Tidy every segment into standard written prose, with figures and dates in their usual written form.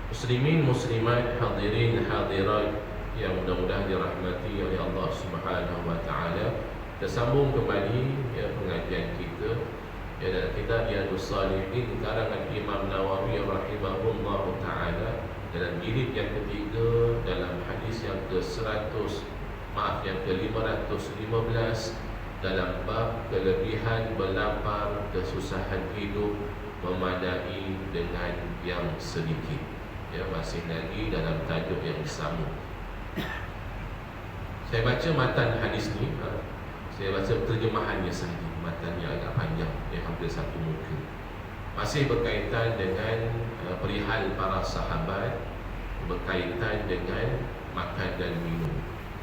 Muslimin, muslimat, hadirin, hadirat yang mudah-mudahan dirahmati oleh Allah Subhanahu wa taala. Kita sambung kembali pengajian kita dalam kitab Riyadhus Shalihin karangan Imam Nawawi rahimahullah taala, dalam jilid yang ketiga, dalam hadis yang ke-100, yang ke-515, dalam bab kelebihan berlapar kesusahan hidup memadai dengan yang sedikit. Masih lagi dalam tajuk yang sama. Saya baca matan hadis ni, saya baca terjemahannya sahaja. Matannya agak panjang, hampir satu muka. Masih berkaitan dengan perihal para sahabat, berkaitan dengan makan dan minum.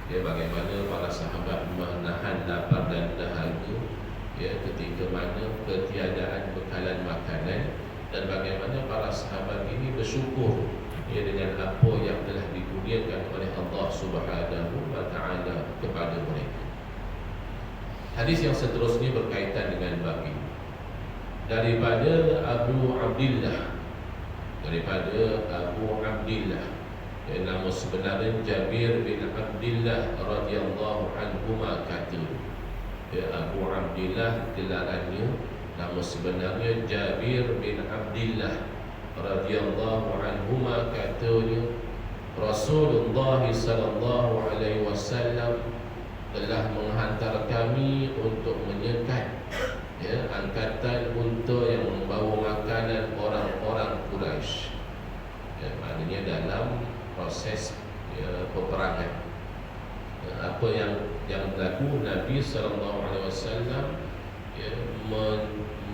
Bagaimana para sahabat menahan lapar dan dahaga ketika mana ketiadaan bekalan makanan, dan bagaimana para sahabat ini bersyukur dengan apa yang telah dikurniakan oleh Allah Subhanahu wa taala kepada mereka. Hadis yang seterusnya berkaitan dengan bab ini. Daripada Abu Abdillah, nama sebenarnya Jabir bin Abdillah radhiyallahu anhuma kata. Abu Abdillah gelarannya, nama sebenarnya Jabir bin Abdillah radhiyallahu anhuma katanya, Rasulullah sallallahu alaihi wasallam telah menghantar kami untuk menyekat angkatan unta yang membawa makanan orang-orang Quraisy. Maknanya dalam proses peperangan. Apa yang berlaku, Nabi sallallahu alaihi wasallam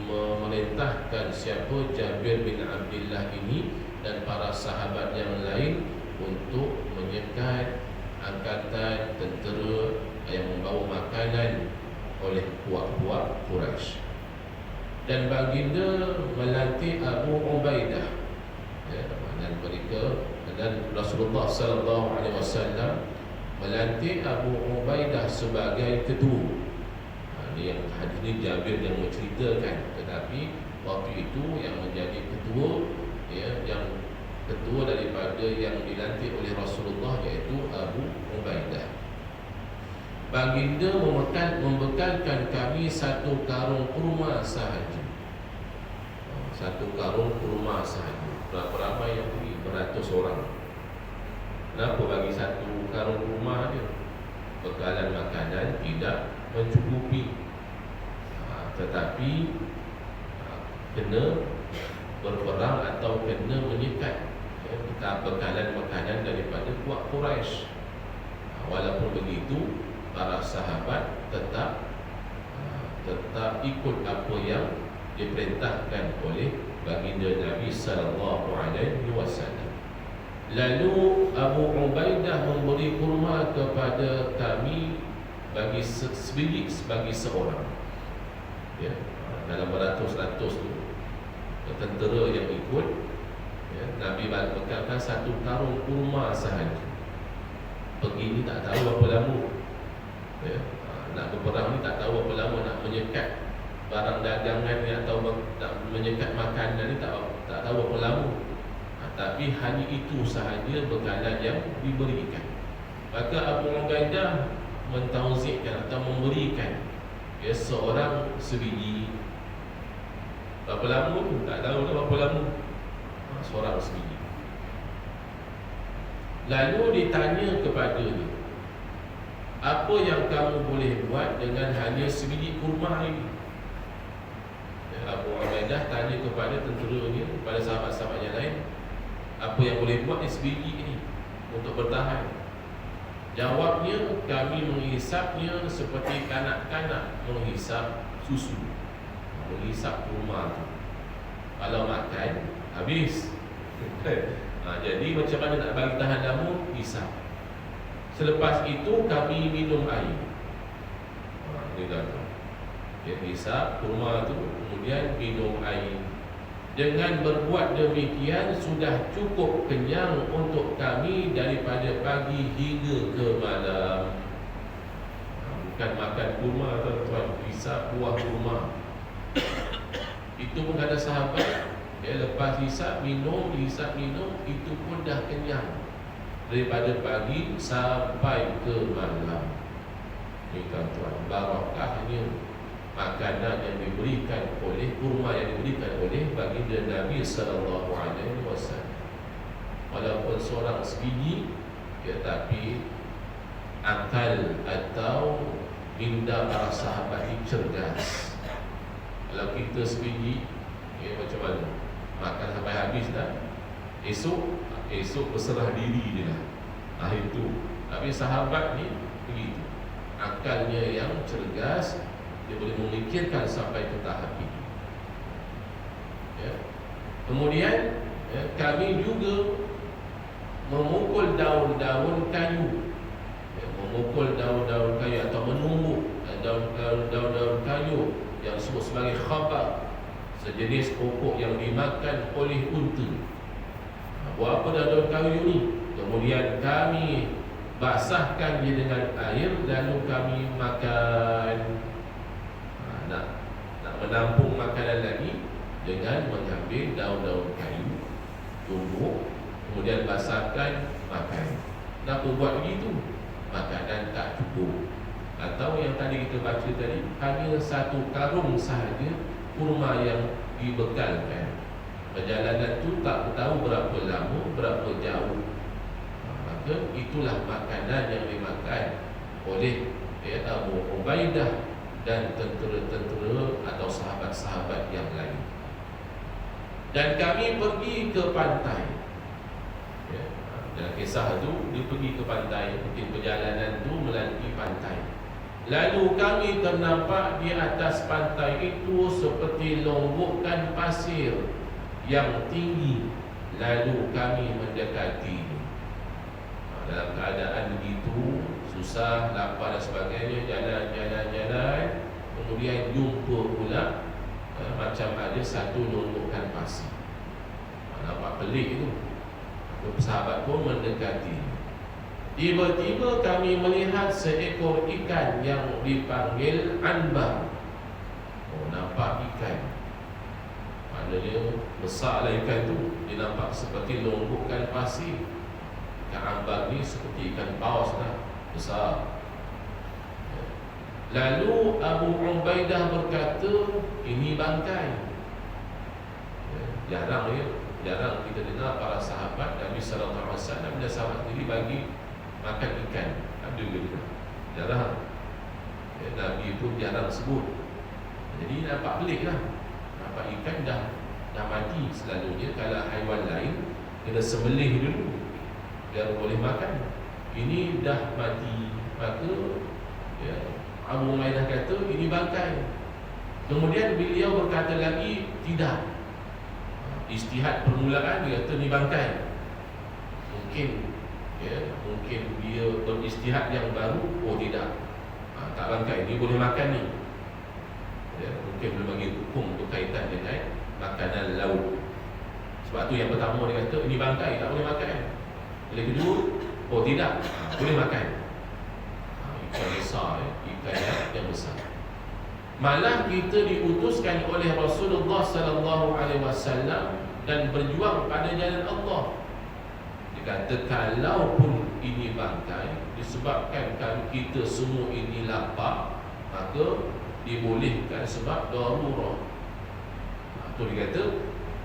memerintahkan siapa Jabir bin Abdillah ini dan para sahabat yang lain untuk menyekat angkatan tentera yang membawa makanan oleh puak-puak Quraisy. Dan baginda melantik Abu Ubaidah, dan mereka, dan Rasulullah sallallahu alaihi wasallam melantik Abu Ubaidah sebagai ketua. Yang hadis ini Jabir yang menceritakan, tetapi waktu itu yang menjadi ketua, yang ketua daripada yang dilantik oleh Rasulullah, iaitu Abu Ubaidah. Baginda membekalkan kami satu karung kurma sahaja. Satu karung kurma sahaja. Berapa ramai yang pergi? Beratus orang. Kenapa bagi satu karung kurma dia? Bekalan makanan tidak mencukupi, tetapi kena berperang atau kena menyekat bekalan makanan daripada puak Quraisy. Walaupun begitu, para sahabat tetap ikut apa yang diperintahkan oleh baginda Nabi sallallahu alaihi wasallam. Lalu Abu Ubaidah memberi kurma kepada kami bagi sebiji sebagai seorang. Dalam beratus-ratus tu tentera yang ikut, Nabi bekalkan satu karung kurma sahaja. Pergi ni tak tahu berapa lama, nak berperang ni tak tahu berapa lama, nak menyekat barang dagangan ni atau nak menyekat makanan ni tak tahu berapa lama. Tapi hanya itu sahaja bekalan yang diberikan. Maka Abu Ubaidah mentauzi'kan atau memberikan seorang sebiji. Berapa lama tu? Tak tahu dah berapa lama. Seorang sebiji. Lalu ditanya kepadanya, apa yang kamu boleh buat dengan hanya sebiji kurma ini? Abu Ubaidah tanya kepada tentera ni, kepada sahabat-sahabat yang lain, apa yang boleh buat sebiji ini untuk bertahan? Jawabnya, kami menghisapnya seperti kanak-kanak menghisap susu, menghisap kurma tu. Kalau makan, habis. Jadi macam mana nak bagi tahan lama? Hisap. Selepas itu kami minum air. Dia kata, hisap kurma tu, kemudian minum air. Dengan berbuat demikian sudah cukup kenyang untuk kami daripada pagi hingga ke malam. Bukan makan kurma, tuan-tuan, hisap buah kurma. Itu pun kata sahabat, lepas hisap minum, itu pun dah kenyang daripada pagi sampai ke malam. Ini tuan-tuan, barakahnya makanan yang diberikan oleh, kurma yang diberikan oleh baginda Nabi sallallahu alaihi wasallam. Walaupun seorang sebiji, tetapi akal atau minda para sahabat ini cerdas. Kalau kita sebiji, macam mana? Makan sampai habis dah, esok berserah diri je lah. Itu. Tapi sahabat ni begitu, akalnya yang cerdas, dia boleh memikirkan sampai ke tahap itu. Kemudian kami juga memukul daun-daun kayu, memukul daun-daun kayu atau menumbuk daun-daun kayu yang disebut sebagai khabar, sejenis pokok yang dimakan oleh unta. Buat apa daun-daun kayu ni? Kemudian kami basahkan dia dengan air, lalu kami makan. Nak menampung makanan lagi dengan mengambil daun-daun kayu, tumbuk, kemudian basahkan, makan. Kenapa buat begitu? Makanan tak cukup. Atau yang tadi kita baca tadi, hanya satu karung sahaja kurma yang dibekalkan. Perjalanan tu tak tahu berapa lama, berapa jauh. Maka itulah makanan yang dimakan oleh Abu Ubaidah dan tentera-tentera atau sahabat-sahabat yang lain. Dan kami pergi ke pantai. Dalam kisah tu, dia pergi ke pantai. Mungkin perjalanan tu melalui pantai. Lalu kami ternampak di atas pantai itu seperti lombokan pasir yang tinggi. Lalu kami mendekati. Dalam keadaan begitu, susah, lapar dan sebagainya, jalan. Kemudian jumpa pula macam ada satu lombokan pasir. Nampak pelik tu. Sahabat pun mendekati. Tiba-tiba kami melihat seekor ikan yang dipanggil anbar. Nampak ikan. Maknanya besarlah ikan tu. Dia nampak seperti lombokan pasir. Ikan anbar ni seperti ikan paus lah, besar. Lalu Abu Ubaidah berkata, ini bangkai. Jarang kita dengar para sahabat Nabi sallallahu alaihi wasallam dan sahabat sendiri bagi makan ikan. Ada ke tidak? Jarang. Nabi pun jarang sebut. Jadi nampak pelik lah. Nampak ikan dah mati. Selalunya kalau haiwan lain kena sembelih dulu biar boleh makan. Ini dah mati. Maka Abu Ubaidah kata ini bangkai. Kemudian beliau berkata lagi, tidak. Istihad permulaan dia kata ni bangkai. Mungkin dia beristihad yang baru. Oh tidak, tak bangkai, ni boleh makan ni. Mungkin belum bagi hukum berkaitan dengan makanan laut. Sebab tu yang pertama dia kata ini bangkai, tak boleh makan. Yang kedua, oh tidak, boleh makan. Ikan besar, ikan yang besar. Malah kita diutuskan oleh Rasulullah sallallahu alaihi wasallam dan berjuang pada jalan Allah. Dia kata kalaupun ini bangkai disebabkan kita semua ini lapar, maka dibolehkan sebab darurah. Itu dia kata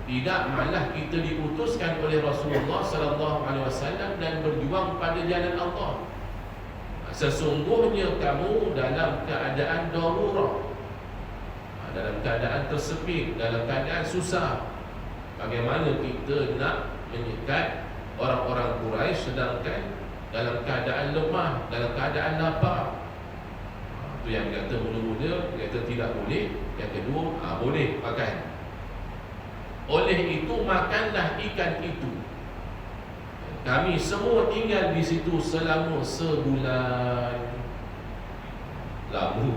tidak, malah kita diutuskan oleh Rasulullah sallallahu alaihi wasallam dan berjuang pada jalan Allah. Sesungguhnya kamu dalam keadaan darurah, dalam keadaan tersepit, dalam keadaan susah. Bagaimana kita nak menyekat orang-orang Quraisy sedangkan dalam keadaan lemah, dalam keadaan lapar? Itu yang kata mula-mula, kata tidak boleh. Yang kedua, boleh makan. Oleh itu makanlah ikan itu. Kami semua tinggal di situ selama sebulan. Lama.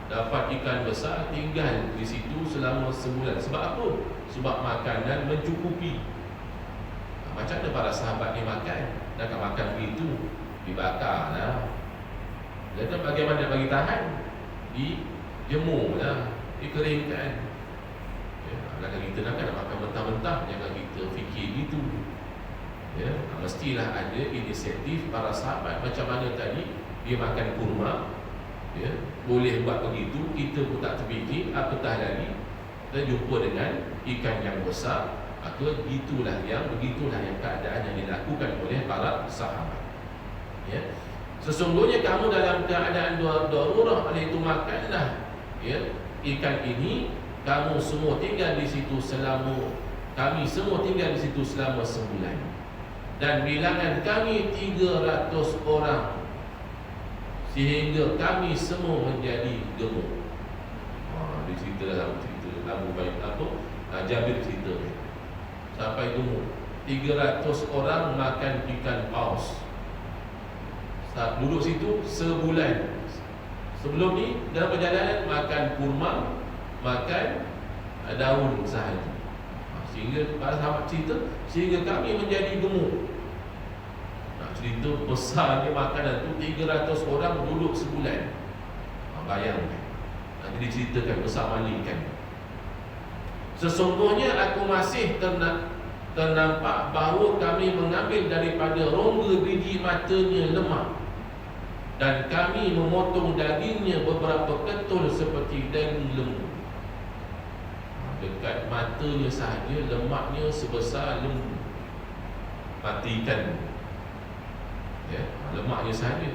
Dapat ikan besar, tinggal di situ selama sebulan. Sebab apa? Sebab makanan mencukupi. Macam mana para sahabat ni makan? Nak makan begitu, dibakar lah. Dan bagaimana bagi tahan? Dijemur lah, dikeringkan. Kalau kita nak makan mentah-mentah, jangan kita fikir gitu. Ya, mestilah ada inisiatif para sahabat. Macam mana tadi dia makan kurma, ya, boleh buat begitu, kita pun tak terfikir. Apatah lagi kita jumpa dengan ikan yang besar, maka begitulah yang keadaan yang dilakukan oleh para sahabat. Ya, sesungguhnya kamu dalam keadaan darurah, oleh itu makanlah, ya, ikan ini. Kami semua tinggal di situ selama sebulan. Dan bilangan kami 300 orang, sehingga kami semua menjadi gemuk. Dia cerita dalam cerita Abu Jabir cerita sampai gemuk. 300 orang makan ikan paus. Saat duduk situ sebulan. Sebelum ni dalam perjalanan makan kurma, makan daun sahaja. Sehingga para sahabat cerita, sehingga kami menjadi gemuk. Cerita besarnya makanan tu 300 orang duduk sebulan. Bayangkan. Nanti diceritakan bersama kan. Sesungguhnya aku masih ternampak bahawa kami mengambil daripada rongga biji matanya lemak, dan kami memotong dagingnya beberapa ketul seperti daging lembu. Dekat matanya sahaja lemaknya sebesar lembu. Matikan, ya, lemaknya sahaja.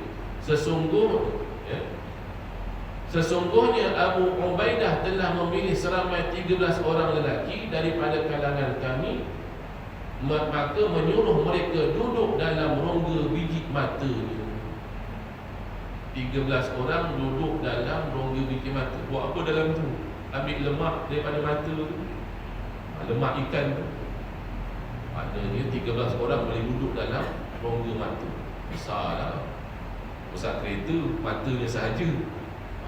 Sesungguhnya Abu Ubaidah telah memilih seramai 13 orang lelaki daripada kalangan kami, maka menyuruh mereka duduk dalam rongga biji matanya. 13 orang duduk dalam rongga biji mata. Buat apa dalam tu? Ambil lemak daripada mata tu, lemak ikan tu. Maknanya 13 orang boleh duduk dalam rongga mata. Besar lah, besar kereta matanya sahaja.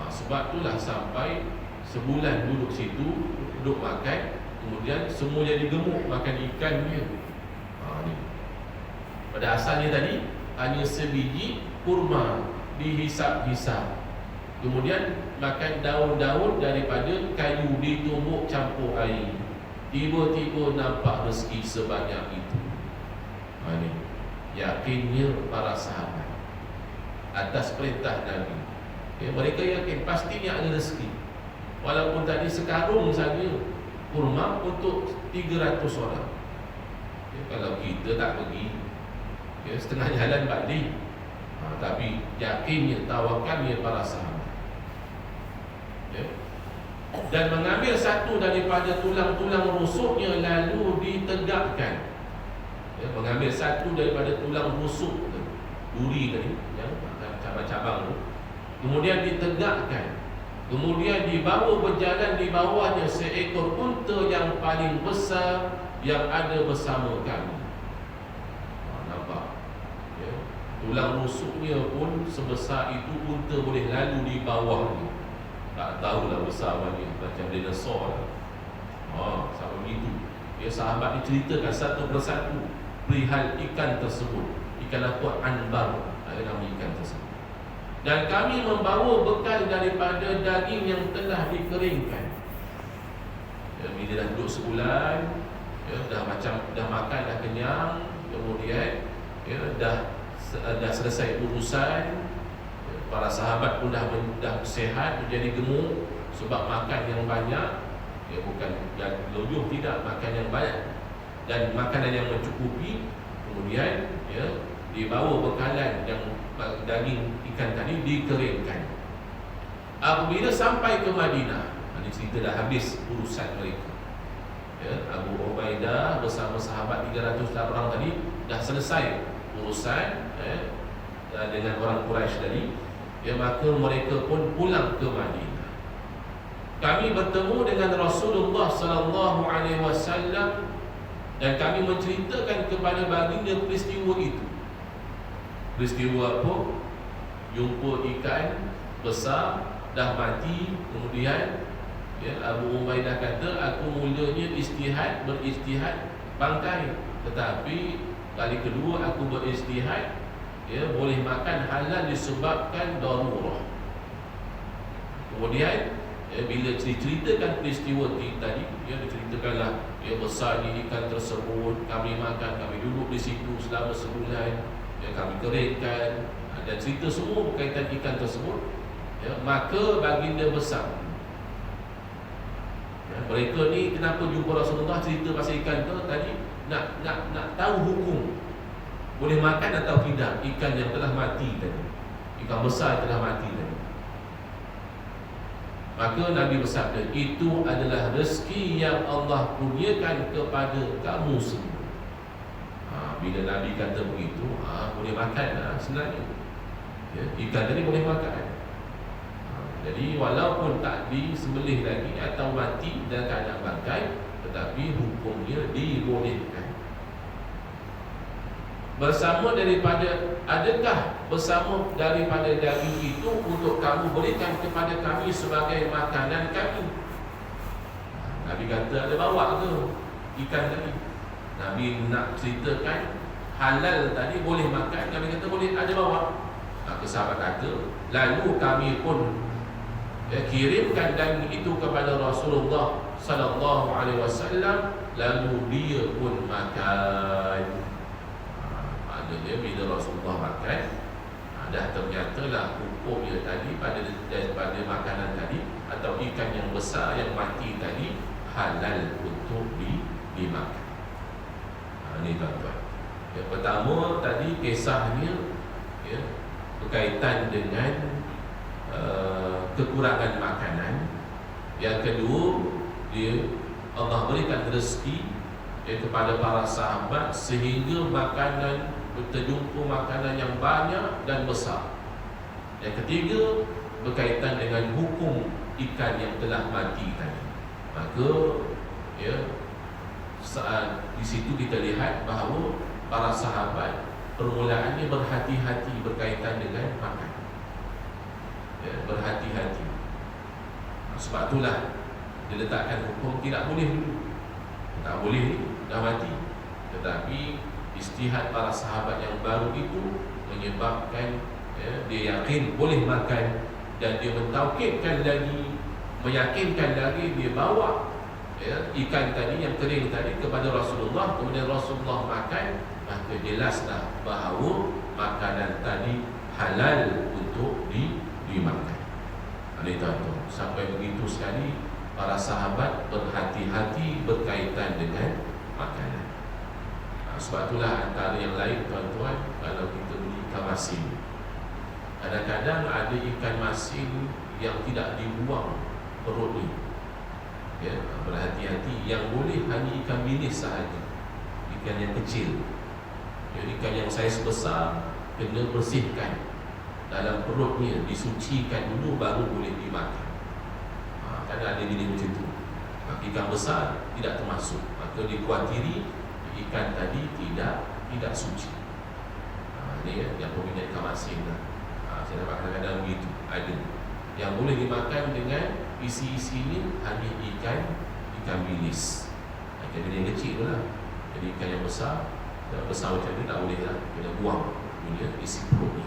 Sebab itulah sampai sebulan duduk situ, duduk makan, kemudian semua jadi gemuk makan ikan dia. Ni. Pada asalnya tadi hanya sebiji kurma dihisap-hisap, kemudian makan daun-daun daripada kayu ditumbuk campur air. Tiba-tiba nampak rezeki sebanyak itu. Ni. Yakinnya para sahabat atas perintah Nabi. Ya, mereka yakin pastinya ada rezeki. Walaupun tadi sekarung saja kurma untuk 300 orang. Ya, kalau kita tak pergi, ya, setengah jalan balik. Tapi yakinnya, tawakalnya para sahabat. Ya. Dan mengambil satu daripada tulang-tulang rusuknya lalu ditegakkan. Ya, mengambil satu daripada tulang rusuk duri tadi, yang cabang-cabang tu, kemudian ditegakkan, kemudian dibawa berjalan di bawahnya seekor unta yang paling besar yang ada bersama kami. Nampak, ya? Tulang rusuknya pun sebesar itu, unta boleh lalu di bawahnya. Tak tahulah besar mana, macam dinosaur lah. Sampai begitu. Ya, sahabat diceritakan satu persatu perihal ikan tersebut. Ikan apa? Anbar, ada nama ikan tersebut. Dan kami membawa bekal daripada daging yang telah dikeringkan. Ya, bila dah duduk sebulan, ya, dah makan, dah kenyang, kemudian, ya, dah selesai urusan, ya, para sahabat pun dah sihat, menjadi gemuk sebab makan yang banyak. Ya, bukan yang loyo, tidak, makan yang banyak dan makanan yang mencukupi. Kemudian, ya, dibawa bekalan yang daging ikan tadi dikeringkan. Apabila sampai ke Madinah, ini cerita dah habis urusan mereka. Ya, Abu Ubaidah bersama sahabat 300 orang tadi dah selesai urusan, ya, dengan orang Quraisy tadi. Ya, maka mereka pun pulang ke Madinah. Kami bertemu dengan Rasulullah sallallahu alaihi wasallam dan kami menceritakan kepada baginda peristiwa itu. Peristiwa apa? Jumpa ikan besar dah mati. Kemudian, ya, Abu Ubaidah kata, aku mulanya beristihad bangkai, tetapi kali kedua aku beristihad, ya, boleh makan halal disebabkan darurah. Kemudian, bila diceritakan peristiwa tadi, diceritakanlah besar ni ikan tersebut, kami makan, kami duduk di situ selama sebulan, kami keringkan, dan cerita semua berkaitan ikan tersebut, maka baginda besar. Mereka ni kenapa jumpa Rasulullah cerita pasal ikan tu tadi, nak tahu hukum boleh makan atau tidak ikan yang telah mati tadi, ikan besar yang telah mati tadi. Maka Nabi bersabda, itu adalah rezeki yang Allah kurniakan kepada kamu semua. Bila Nabi kata begitu, boleh makan sebenarnya. Ikan tadi boleh makan. Jadi walaupun tak disembelih lagi atau mati dalam keadaan bangkai, tetapi hukumnya dibolehkan. Bersama daripada, adakah bersama daripada daging itu untuk kamu berikan kepada kami sebagai makanan kami? Nabi kata ada bawa ke ikan tadi? Nabi nak ceritakan halal tadi boleh makan. Nabi kata boleh, ada bawa. Maka sahabat kata, lalu kami pun kirimkan daging itu kepada Rasulullah sallallahu alaihi wasallam, lalu dia pun makan. Maknanya bila Rasulullah makan, dah ternyatalah hukumnya tadi pada makanan tadi atau ikan yang besar yang mati tadi halal untuk dimakan. Ini tuan-tuan. Yang pertama tadi kisahnya berkaitan dengan kekurangan makanan. Yang kedua, Allah berikan rezeki kepada para sahabat sehingga makanan berjumpa makanan yang banyak dan besar. Yang ketiga, berkaitan dengan hukum ikan yang telah mati tadi. Maka saat di situ kita lihat bahawa para sahabat permulaannya berhati-hati berkaitan dengan makan. Berhati-hati. Sebab itulah diletakkan hukum tidak boleh dulu. Tak boleh, dah mati. Tetapi ijtihad para sahabat yang baru itu menyebabkan dia yakin boleh makan, dan dia mentaukidkan lagi, meyakinkan lagi, dia bawa ikan tadi yang kering tadi kepada Rasulullah, kemudian Rasulullah makan. Maka jelaslah bahawa makanan tadi halal untuk dimakan. Ini tuan-tuan, sampai begitu sekali para sahabat berhati-hati berkaitan dengan makanan. Sebab itulah antara yang lain tuan-tuan, kalau kita beli ikan masin, kadang-kadang ada ikan masin yang tidak dibuang perut ni. Berhati-hati, yang boleh hanya ikan bilis sahaja, ikan yang kecil. Ikan yang saiz besar kena bersihkan dalam perutnya, disucikan dulu baru boleh dimakan. Kadang ada jenis macam tu. Ikan besar tidak termasuk, maka dikuatiri ikan tadi tidak suci. Ini yang peminat ikan masin lah. Saya dapat kadang-kadang begitu. Ada yang boleh dimakan dengan isi-isinya hanya ikan bilis. Ikan bilis yang kecil tu lah. Jadi ikan yang besar macam ni tak boleh lah, kena buang punya isi perut ni.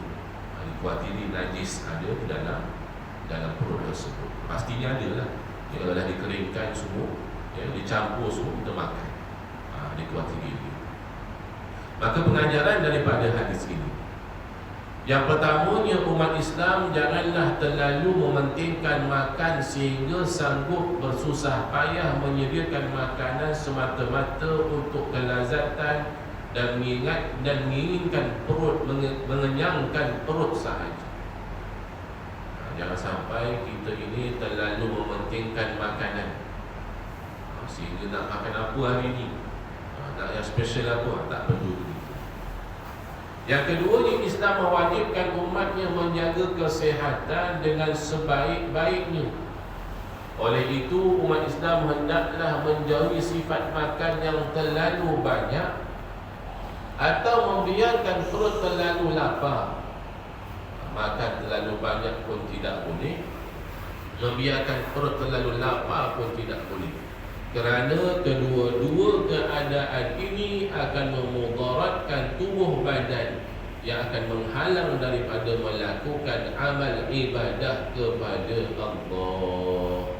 Dikuatiri najis ada di dalam perut tersebut. Pastinya ada lah. Kalau dah dikeringkan semua, dicampur semua, kita makan. Dikuatiri dia. Maka pengajaran daripada hadis ini, yang pertamanya, umat Islam janganlah terlalu mementingkan makan sehingga sanggup bersusah payah menyediakan makanan semata-mata untuk kelazatan dan menginginkan perut, mengenyangkan perut sahaja. Jangan sampai kita ini terlalu mementingkan makanan sehingga nak makan apa hari ini, nak yang special apa, tak perlu begitu. Yang keduanya, Islam mewajibkan umatnya menjaga kesehatan dengan sebaik-baiknya. Oleh itu, umat Islam hendaklah menjauhi sifat makan yang terlalu banyak atau membiarkan perut terlalu lapar. Makan terlalu banyak pun tidak boleh, membiarkan perut terlalu lapar pun tidak boleh, kerana kedua-dua keadaan ini akan memudaratkan tubuh badan yang akan menghalang daripada melakukan amal ibadah kepada Allah.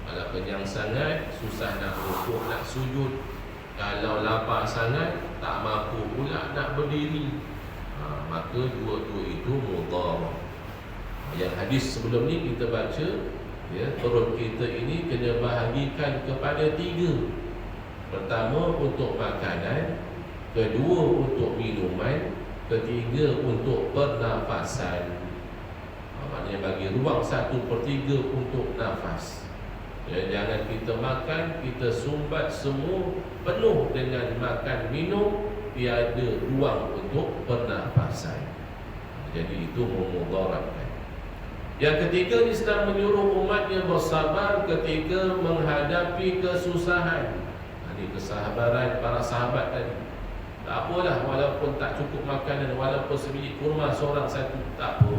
Kalau kenyang sangat, susah nak rukuk, nak sujud. Kalau lapar sangat, tak mampu pula nak berdiri. Maka dua-dua itu mudharah. Yang hadis sebelum ni kita baca, perut kita ini kena bahagikan kepada 3. Pertama untuk makanan, kedua untuk minuman, ketiga untuk pernafasan. Maknanya bagi ruang 1/3 untuk nafas. Jangan kita makan, kita sumbat semua penuh dengan makan minum, tiada ruang untuk pernafasan. Jadi itu memudaratkan. Yang ketiga, Islam menyuruh umatnya bersabar ketika menghadapi kesusahan. Ini kesabaran para sahabat tadi. Tak apalah, walaupun tak cukup makanan, walaupun sebiji kurma seorang satu, tak apa.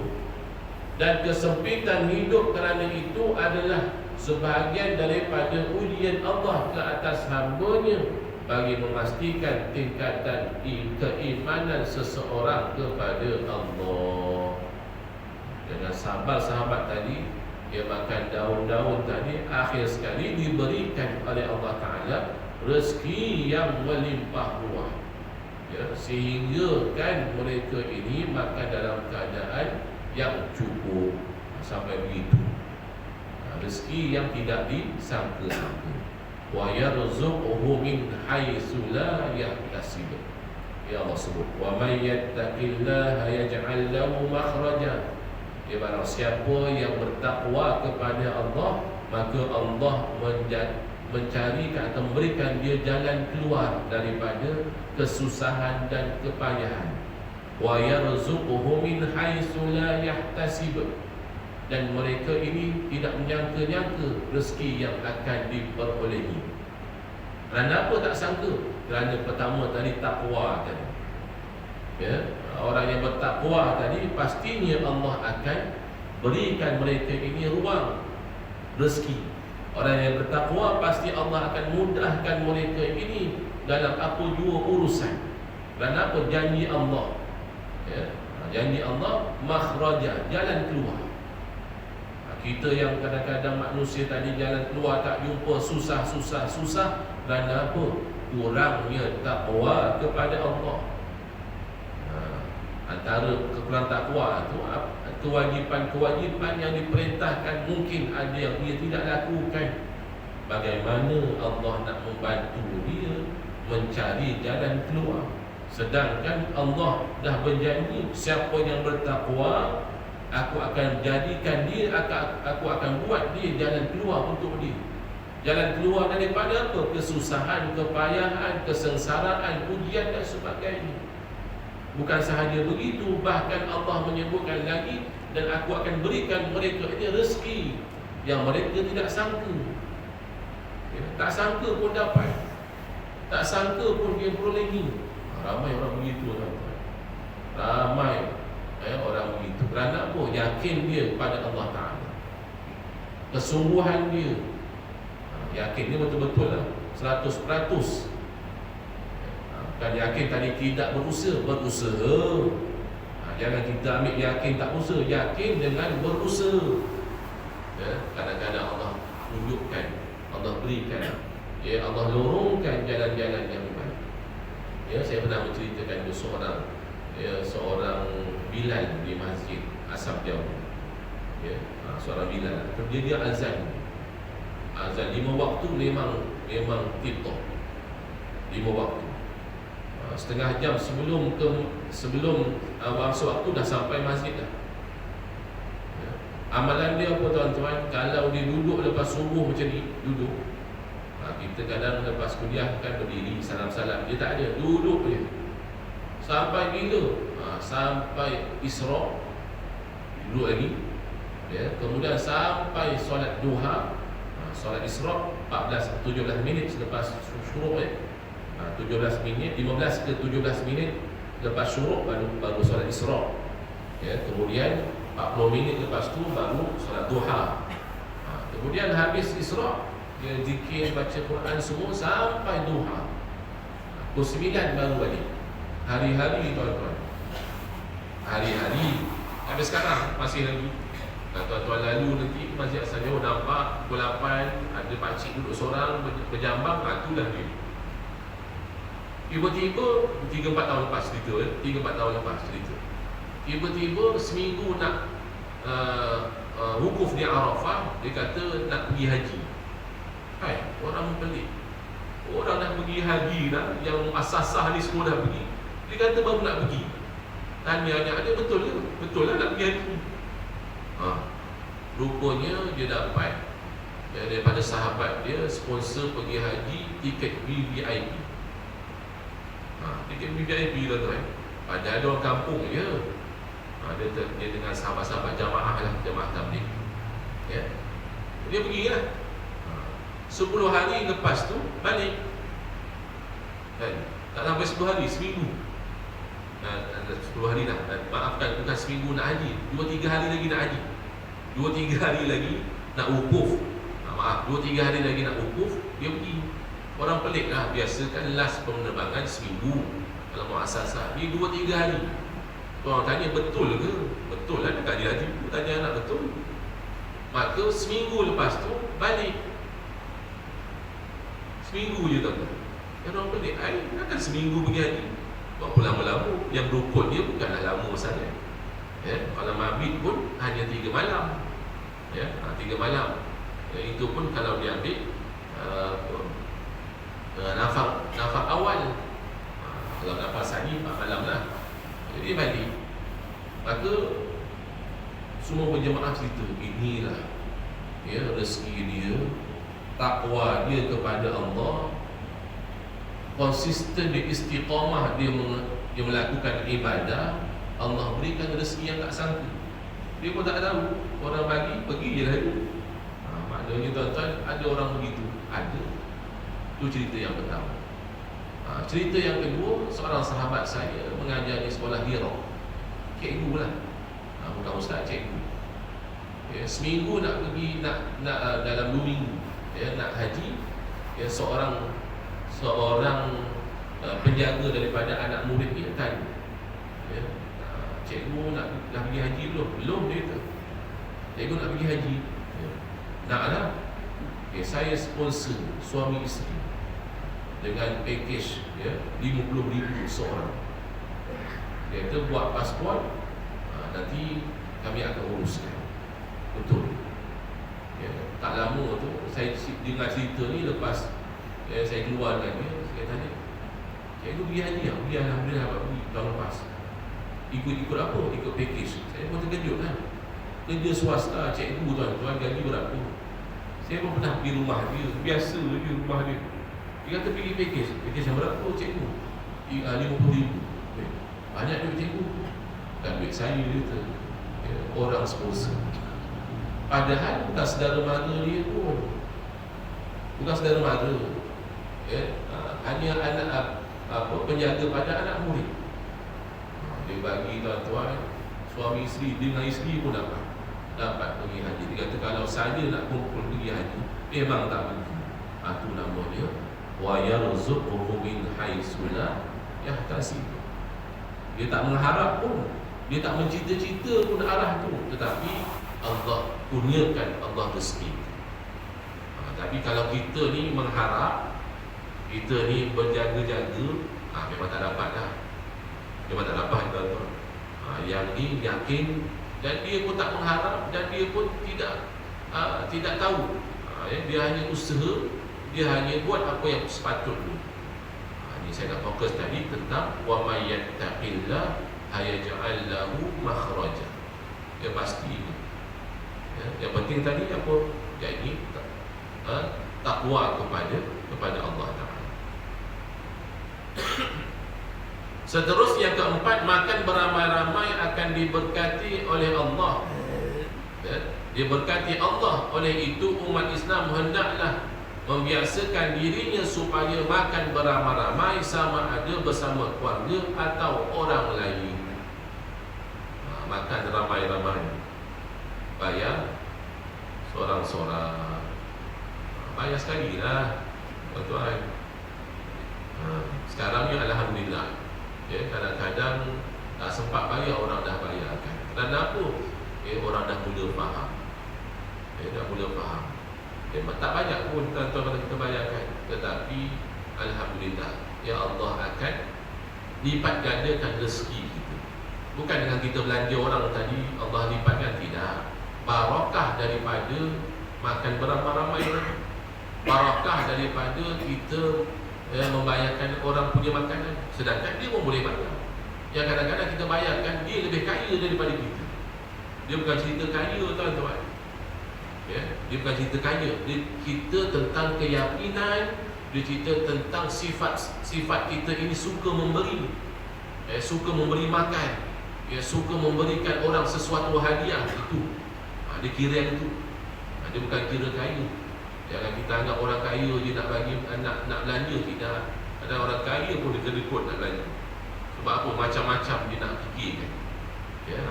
Dan kesempitan hidup kerana itu adalah sebahagian daripada ujian Allah ke atas hamba-Nya bagi memastikan tingkatan keimanan seseorang kepada Allah. Dengan sabar sahabat tadi, dia makan daun-daun tadi, akhir sekali diberikan oleh Allah Ta'ala rezeki yang melimpah ruah, sehingga kan mereka ini makan dalam keadaan yang cukup sampai begitu. Rezeki yang tidak disangka-sangka. Wa yarzuquhu min haitsu la yahtasib. Ya Allah sebut, wa may yattaqillaha yaj'al lahu makhraja. Barang siapa yang bertakwa kepada Allah, maka Allah mencarikan atau memberikan dia jalan keluar daripada kesusahan dan kepayahan. Wa yarzuquhu min haitsu la yahtasib. Dan mereka ini tidak menyangka-nyangka rezeki yang akan diperolehi. Kerana apa tak sangka? Kerana pertama tadi takwa tadi. Orang yang bertakwa tadi, pastinya Allah akan berikan mereka ini ruang rezeki. Orang yang bertakwa pasti Allah akan mudahkan mereka ini dalam apa jua urusan. Kerana apa? Janji Allah. Janji Allah makhraja, jalan keluar. Kita yang kadang-kadang manusia tadi jalan keluar tak jumpa, susah. Kerana apa? Kurangnya takwa kepada Allah. Antara kekurangan takwa itu, kewajipan-kewajipan yang diperintahkan mungkin ada yang dia tidak lakukan. Bagaimana Allah nak membantu dia mencari jalan keluar? Sedangkan Allah dah berjanji, siapa yang bertakwa, aku akan jadikan dia, aku akan buat dia jalan keluar untuk dia. Jalan keluar daripada apa? Kesusahan, kepayahan, kesengsaraan, ujian dan sebagainya. Bukan sahaja begitu, bahkan Allah menyebutkan lagi, dan aku akan berikan mereka ini rezeki yang mereka tidak sangka. Tak sangka pun dapat, tak sangka pun dia perolehi. Ramai orang begitu, ramai orang begitu. Kerana apa? Yakin dia pada Allah Ta'ala, kesungguhan dia, yakin dia betul-betul lah 100%. Kan yakin tadi tidak berusaha. Jangan kita ambil yakin tak usaha, yakin dengan berusaha. Kadang-kadang Allah tunjukkan, Allah berikan, Allah lorongkan jalan-jalan yang baik. Saya pernah menceritakan seorang Bilal di masjid Asam Jauh. Seorang Bilal, dia azan 5 waktu, memang tip-top 5 waktu. Setengah jam sebelum masa waktu dah sampai masjid dah. Amalan dia apa tuan-tuan? Kalau dia duduk lepas subuh macam ni, duduk. Kita kadang lepas kuliah kan berdiri, salam-salam. Dia tak ada, duduk je. Sampai bila? Sampai Isra', duduk lagi. Kemudian sampai solat duha, solat Isra' 17 minit selepas syuruk. 17 minit, 15 ke 17 minit lepas syuruk baru solat Isra'. Kemudian 40 minit lepas tu baru solat duha. Kemudian habis Isra', dia zikir, baca Quran semua sampai duha. Pukul 9 baru balik. Hari-hari tuan-tuan. hari-hari. Sampai sekarang masih lagi. Tuan-tuan lalu nanti Masjid Al-Sanjur nampak pukul 8 ada pakcik duduk seorang berjambang, itulah dia. Tiba-tiba 3-4 tahun lepas cerita, 3-4 tahun lepas cerita. Tiba-tiba seminggu nak wukuf di Arafah, dia kata nak pergi haji. Hai, orang pelik. Orang dah pergi haji dah, yang asas-asas ni semua dah pergi. Dia kata baru nak pergi. Tanya dia, betul ke? Betul lah nak pergi haji. Rupanya dia dapat daripada sahabat dia sponsor pergi haji tiket VVIP. Tiket VVIP lah tuan. Ada orang kampung je. Dia dengan sahabat-sahabat jamaah lah, jamaah tabligh. Ya. Dia pergi lah. 10 hari lepas tu balik. Kan? Tak sampai 10 hari, seminggu. 10 hari dah. Maafkan, bukan seminggu nak haji, 2-3 hari lagi nak haji. 2-3 hari lagi nak wukuf. 2-3 hari lagi nak wukuf, dia pergi. Orang pelik lah, biasa kan last penerbangan seminggu. Kalau mau asas-asas, ni 2-3 hari. Orang tanya, betul ke? Betul lah, dekat dia haji. Tanya anak, betul. Maka seminggu lepas tu balik. Seminggu je tak. Orang pelik, kan seminggu pergi haji. Berapa lama-lama? Yang rukun dia bukanlah lama sangat. Ya, kalau mabit pun hanya 3 malam. Ya, 3 malam. Ya, itu pun kalau dia ambil nafas awal. Kalau nafas sani 4 malam lah. Jadi balik. Maka semua berjemaah cerita, inilah ya rezeki dia, takwa dia kepada Allah, konsisten di istiqamah dia melakukan ibadah, Allah berikan rezeki yang tak sangka. Dia pun tak tahu. Orang bagi, pergi je lah. Maknanya tuan-tuan, ada orang begitu. Ada. Itu cerita yang pertama. Cerita yang kedua, seorang sahabat saya mengajar di sekolah Hira. Cikgu lah. Bukan ustaz, cikgu. Ya, seminggu nak pergi, nak dalam 2 minggu ya, nak haji. Ya, seorang penjaga daripada anak murid dia tanya, ya, cikgu dah pergi haji belum? Belum, dia kata. Cikgu nak pergi haji. Ya, nak lah. Okay, saya sponsor suami isteri dengan package ya, 50,000 seorang. Dia kata buat pasport, nanti kami akan uruskan. Betul. Ya, tak lama tu saya dengar cerita ni lepas saya keluar dengan dia. Saya tanya, cikgu pergi haji tak? Pergi, alhamdulillah dapat pergi tahun lepas. Ikut apa? Ikut package. Saya pun terkejut lah. Kerja swasta, cikgu tuan-tuan, gaji berapa? Saya pun pernah pergi rumah dia. Biasa je rumah dia. Dia kata pergi package. Package yang berapa cikgu? 50,000. Banyak duit cikgu. Dan duit saya dia kata. Orang sponsor. Padahal bukan saudara mara dia pun. Bukan saudara mara. Ya, hanya anak penjaga pada anak murid. Dia bagi tuan-tuan, suami isteri dengan isteri pun dapat pergi haji. Dia kata kalau saja nak kumpul pergi haji, memang tak pergi. Itu nama dia wa yarzuquhu min haitsu la yahtasib. Dia tak mengharap pun, dia tak mencita-cita pun arah tu, tetapi Allah kurniakan, Allah rezeki. Tapi kalau kita ni mengharap, kita ni berjaga-jaga, memang tak dapat dah. Memang tak dapat tuan-tuan. Yang ni yakin, dan dia pun tak mengharap, dan dia pun tidak tahu. Dia hanya usaha, dia hanya buat apa yang sepatutnya. Ini saya nak fokus tadi tentang wa may yattaqillah ayaj'al lahu makhraja. Ya pasti ini. Yang penting tadi apa? Jadi takwa kepada Allah Taala. Seterusnya yang keempat, makan beramai-ramai akan diberkati oleh Allah. Diberkati Allah. Oleh itu umat Islam hendaklah membiasakan dirinya supaya makan beramai-ramai, sama ada bersama keluarga atau orang lain. Makan ramai-ramai, bayar seorang-seorang, bayar sekali lah tuan-tuan. Sekarang ni alhamdulillah ya, kadang-kadang Tak sempat bayar, orang dah bayarkan. Dan apa? Orang dah mula faham. Dah mula faham. Tak banyak pun tuan-tuan kalau kita bayarkan, tetapi alhamdulillah, ya Allah akan lipat gandakan rezeki kita. Bukan dengan kita belanja orang tadi Allah lipatkan, tidak. Barakah daripada makan beramai-ramai, barakah daripada kita membayarkan orang punya makanan, sedangkan dia pun boleh bayar. Yang kadang-kadang kita bayarkan, dia lebih kaya daripada kita. Dia bukan cerita kaya, tuan-tuan. Dia bukan cerita kaya. Dia cerita tentang keyakinan. Dia cerita tentang sifat kita ini suka memberi, suka memberi makan, suka memberikan orang sesuatu hadiah. Itu dia kira yang itu. Dia bukan kira kaya. Jangan kita anggap orang kaya je nak bagi, nak belanja. Tidak. Ada orang kaya pun dia kedekut nak belanja. Sebab apa? Macam-macam dia nak fikirkan.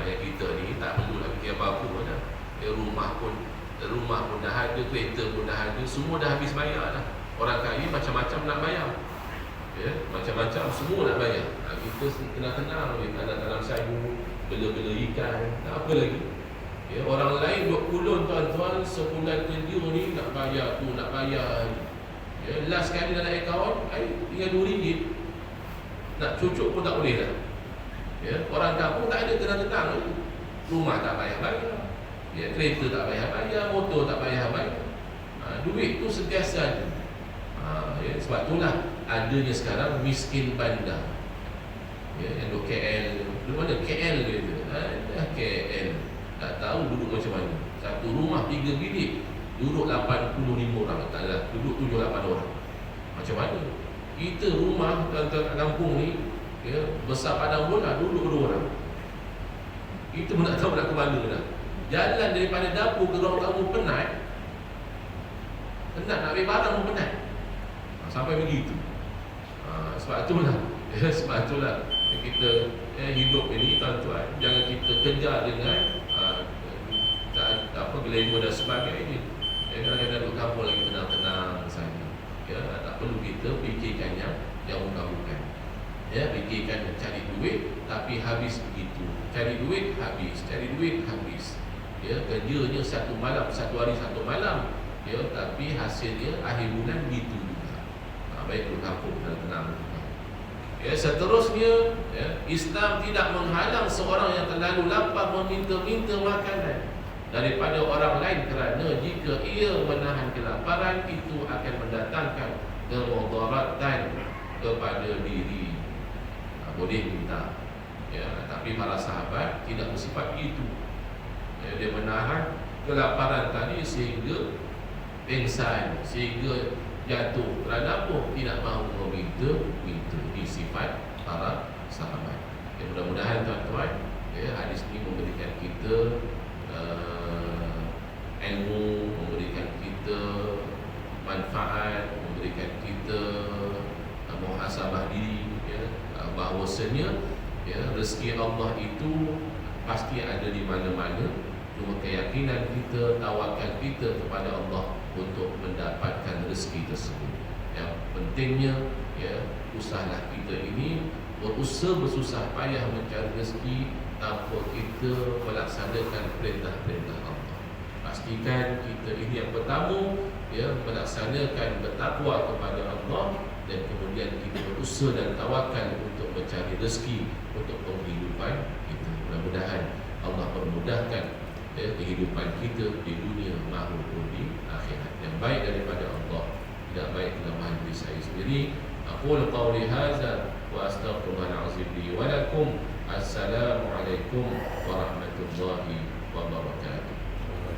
Yang kita ni tak perlu nak fikir apa-apa dah. Rumah pun dah ada, kereta pun dah ada, semua dah habis bayar dah. Orang kaya macam-macam nak bayar, macam-macam semua nak bayar. Kita tenang-tenang, tanam sayur, bela-bela ikan, tak apa lagi. Orang lain duk kulun, tuan-tuan, sebulan kerja ni nak bayar tu, nak bayar ni. Last kali dalam akaun tinggal RM2, nak cucuk pun tak boleh dah. Orang kampung tak ada tenang-tenang, rumah tak bayar-bayar, kereta tak bayar-bayar, motor tak bayar-bayar. Duit tu sentiasa ada. Sebab itulah adanya sekarang miskin bandar. Yang duk KL, di mana KL dia tu? KL. Tak tahu duduk macam mana. Satu rumah 3 bilik, duduk 85 orang. Taklah, duduk 7-8 orang. Macam mana? Kita rumah kat kampung ni, besar padang bola, duduk 2 orang. Kita pun tak tahu nak ke mana dah. Jalan daripada dapur ke ruang tamu penat nak ambil barang pun penat. Sampai begitu. Sebab itulah kita hidup ini, tuan-tuan, jangan kita kejar dengan glamour dan sebagainya. Kadang-kadang duduk kampung lagi tenang-tenang saja. Tak perlu kita fikirkan yang bukan-bukan. Fikirkan cari duit tapi habis begitu. Cari duit habis, cari duit habis. Kerjanya satu hari satu malam. Tapi hasilnya akhir bulan begitu juga. Baik duduk kampung tenang-tenang. Seterusnya, Islam tidak menghalang seorang yang terlalu lapar meminta-minta makanan daripada orang lain, kerana jika ia menahan kelaparan itu akan mendatangkan kemudaratan kepada diri. Boleh minta, tapi para sahabat tidak bersifat begitu. Dia menahan kelaparan tadi sehingga pengsan, sehingga jatuh. Kerana apa? Tidak mahu meminta. Ini sifat para sahabat. Mudah-mudahan, tuan-tuan, hadis ini memberikan kita ilmu, memberikan kita manfaat, memberikan kita muhasabah diri, bahawasanya rezeki Allah itu pasti ada di mana-mana. Cuma keyakinan kita, tawakal kita kepada Allah untuk mendapatkan rezeki tersebut. Yang pentingnya, usahalah kita ini bersusah payah mencari rezeki tanpa kita melaksanakan perintah-perintah Allah. Pastikan kita ini yang pertama, melaksanakan bertakwa kepada Allah, dan kemudian kita berusaha dan tawakal untuk mencari rezeki untuk penghidupan kita. Mudah-mudahan Allah memudahkan kehidupan kita di dunia maupun di akhirat. Yang baik daripada Allah, tidak baik kelemahan diri saya sendiri. Aqulu qawli hadza wa astaghfirullahal azim li wa lakum. Assalamualaikum warahmatullahi wabarakatuh.